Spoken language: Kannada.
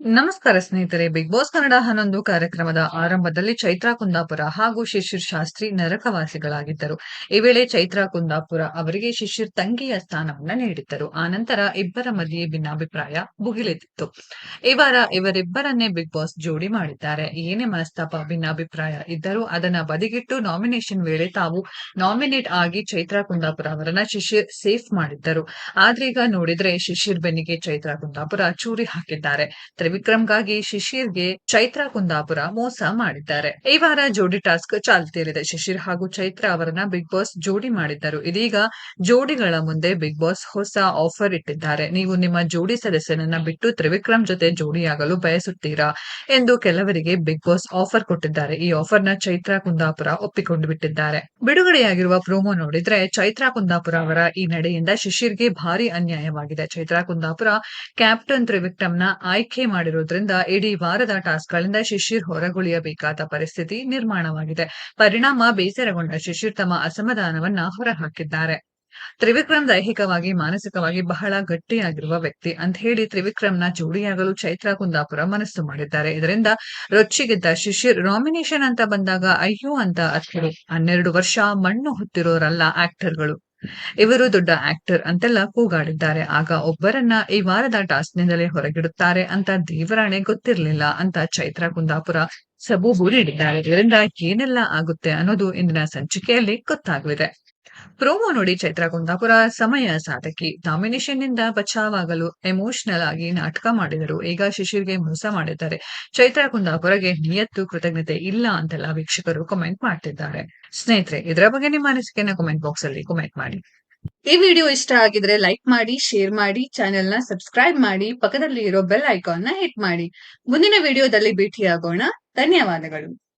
ನಮಸ್ಕಾರ ಸ್ನೇಹಿತರೆ. ಬಿಗ್ ಬಾಸ್ ಕನ್ನಡ 11 ಕಾರ್ಯಕ್ರಮದ ಆರಂಭದಲ್ಲಿ ಚೈತ್ರಾ ಕುಂದಾಪುರ ಹಾಗೂ ಶಿಶಿರ್ ಶಾಸ್ತ್ರಿ ನರಕವಾಸಿಗಳಾಗಿದ್ದರು. ಈ ವೇಳೆ ಚೈತ್ರಾ ಕುಂದಾಪುರ ಅವರಿಗೆ ಶಿಶಿರ್ ತಂಗಿಯ ಸ್ಥಾನವನ್ನ ನೀಡಿದ್ದರು. ಆನಂತರ ಇಬ್ಬರ ಮಧ್ಯೆ ಭಿನ್ನಾಭಿಪ್ರಾಯ ಭುಗಿಲೆದ್ದಿತ್ತು. ಈ ವಾರ ಇವರಿಬ್ಬರನ್ನೇ ಬಿಗ್ ಬಾಸ್ ಜೋಡಿ ಮಾಡಿದ್ದಾರೆ. ಏನೇ ಮನಸ್ತಾಪ ಭಿನ್ನಾಭಿಪ್ರಾಯ ಇದ್ದರೂ ಅದನ್ನ ಬದಿಗಿಟ್ಟು ನಾಮಿನೇಷನ್ ವೇಳೆ ತಾವು ನಾಮಿನೇಟ್ ಆಗಿ ಚೈತ್ರಾ ಕುಂದಾಪುರ ಅವರನ್ನ ಶಿಶಿರ್ ಸೇಫ್ ಮಾಡಿದ್ದರು. ಆದ್ರೀಗ ನೋಡಿದ್ರೆ ಶಿಶಿರ್ ಬೆನ್ನಿಗೆ ಚೈತ್ರಾ ಕುಂದಾಪುರ ಚೂರಿ ಹಾಕಿದ್ದಾರೆ. ತ್ರಿವಿಕ್ರಮ್‌ಗಾಗಿ ಶಿಶಿರ್‌ಗೆ ಚೈತ್ರಾ ಕುಂದಾಪುರ ಮೋಸ ಮಾಡಿದ್ದಾರೆ. ಈ ವಾರ ಜೋಡಿ ಟಾಸ್ಕ್ ಚಾಲ್ತಿಯಲ್ಲಿದೆ. ಶಿಶಿರ್ ಹಾಗೂ ಚೈತ್ರಾ ಅವರನ್ನ ಬಿಗ್ ಬಾಸ್ ಜೋಡಿ ಮಾಡಿದ್ದರು. ಇದೀಗ ಜೋಡಿಗಳ ಮುಂದೆ ಬಿಗ್ ಬಾಸ್ ಹೊಸ ಆಫರ್ ಇಟ್ಟಿದ್ದಾರೆ. ನೀವು ನಿಮ್ಮ ಜೋಡಿ ಸದಸ್ಯನನ್ನ ಬಿಟ್ಟು ತ್ರಿವಿಕ್ರಮ್ ಜೊತೆ ಜೋಡಿಯಾಗಲು ಬಯಸುತ್ತೀರಾ ಎಂದು ಕೆಲವರಿಗೆ ಬಿಗ್ ಬಾಸ್ ಆಫರ್ ಕೊಟ್ಟಿದ್ದಾರೆ. ಈ ಆಫರ್‌ನ ಚೈತ್ರಾ ಕುಂದಾಪುರ ಒಪ್ಪಿಕೊಂಡು ಬಿಟ್ಟಿದ್ದಾರೆ. ಬಿಡುಗಡೆಯಾಗಿರುವ ಪ್ರೋಮೋ ನೋಡಿದ್ರೆ ಚೈತ್ರಾ ಕುಂದಾಪುರ ಅವರ ಈ ನಡೆಯಿಂದ ಶಿಶಿರ್‌ಗೆ ಭಾರಿ ಅನ್ಯಾಯವಾಗಿದೆ. ಚೈತ್ರಾ ಕುಂದಾಪುರ ಕ್ಯಾಪ್ಟನ್ ತ್ರಿವಿಕ್ರಮ್‌ನ ಆಯ್ಕೆ ಮಾಡಿರುವುದರಿಂದ ಇಡೀ ವಾರದ ಟಾಸ್ಕ್‌ಗಳಿಂದ ಶಿಶಿರ್ ಹೊರಗುಳಿಯಬೇಕಾದ ಪರಿಸ್ಥಿತಿ ನಿರ್ಮಾಣವಾಗಿದೆ. ಪರಿಣಾಮ ಬೇಸರಗೊಂಡ ಶಿಶಿರ್ ತಮ್ಮ ಅಸಮಾಧಾನವನ್ನ ಹೊರಹಾಕಿದ್ದಾರೆ. ತ್ರಿವಿಕ್ರಮ್ ದೈಹಿಕವಾಗಿ, ಮಾನಸಿಕವಾಗಿ ಬಹಳ ಗಟ್ಟಿಯಾಗಿರುವ ವ್ಯಕ್ತಿ ಅಂತ ಹೇಳಿ ತ್ರಿವಿಕ್ರಮ್‌ನ ಜೋಡಿಯಾಗಲು ಚೈತ್ರಾ ಕುಂದಾಪುರ ಮನಸ್ಸು ಮಾಡಿದ್ದಾರೆ. ಇದರಿಂದ ರೊಚ್ಚಿಗೆದ್ದ ಶಿಶಿರ್ ನಾಮಿನೇಷನ್ ಅಂತ ಬಂದಾಗ ಅಯ್ಯೋ ಅಂತ ಅತ್ತರು. 12 ವರ್ಷ ಮಣ್ಣು ಹೊತ್ತಿರೋರಲ್ಲ ಆಕ್ಟರ್‌ಗಳು. ಇವರು ದೊಡ್ಡ ಆಕ್ಟರ್ ಅಂತೆಲ್ಲ ಕೂಗಾಡಿದ್ದಾರೆ. ಆಗ ಒಬ್ಬರನ್ನ ಈ ವಾರದ ಟಾಸ್ಕ್‌ನಿಂದಲೇ ಹೊರಗಿಡುತ್ತಾರೆ ಅಂತ ದೇವರಾಣೆ ಗೊತ್ತಿರ್ಲಿಲ್ಲ ಅಂತ ಚೈತ್ರಾ ಕುಂದಾಪುರ ಸಬೂಬು ನೀಡಿದ್ದಾರೆ. ಇದರಿಂದ ಏನೆಲ್ಲ ಆಗುತ್ತೆ ಅನ್ನೋದು ಇಂದಿನ ಸಂಚಿಕೆಯಲ್ಲಿ ಗೊತ್ತಾಗಲಿದೆ. ಪ್ರೋಮೋ ನೋಡಿ ಚೈತ್ರಾ ಕುಂದಾಪುರ ಸಮಯ ಸಾಧಕಿ. ನಾಮಿನೇಷನ್‌ನಿಂದ ಬಚಾವಾಗಲು ಎಮೋಷನಲ್ ಆಗಿ ನಾಟಕ ಮಾಡಿದರು. ಈಗ ಶಿಶಿರ್‌ಗೆ ಮೋಸ ಮಾಡಿದ್ದಾರೆ. ಚೈತ್ರಾ ಕುಂದಾಪುರಗೆ ನಿಯತ್ತು ಕೃತಜ್ಞತೆ ಇಲ್ಲ ಅಂತೆಲ್ಲ ವೀಕ್ಷಕರು ಕಾಮೆಂಟ್ ಮಾಡ್ತಿದ್ದಾರೆ. ಸ್ನೇಹಿತರೆ, ಇದರ ಬಗ್ಗೆ ನಿಮ್ಮ ಅನಿಸಿಕೆಯನ್ನ ಕಾಮೆಂಟ್ ಬಾಕ್ಸ್ ಅಲ್ಲಿ ಕಾಮೆಂಟ್ ಮಾಡಿ. ಈ ವಿಡಿಯೋ ಇಷ್ಟ ಆಗಿದ್ರೆ ಲೈಕ್ ಮಾಡಿ, ಶೇರ್ ಮಾಡಿ, ಚಾನೆಲ್‌ನ ಸಬ್ಸ್ಕ್ರೈಬ್ ಮಾಡಿ, ಪಕ್ಕದಲ್ಲಿ ಇರೋ ಬೆಲ್ ಐಕಾನ್ನ ಹಿಟ್ ಮಾಡಿ. ಮುಂದಿನ ವಿಡಿಯೋದಲ್ಲಿ ಭೇಟಿಯಾಗೋಣ. ಧನ್ಯವಾದಗಳು.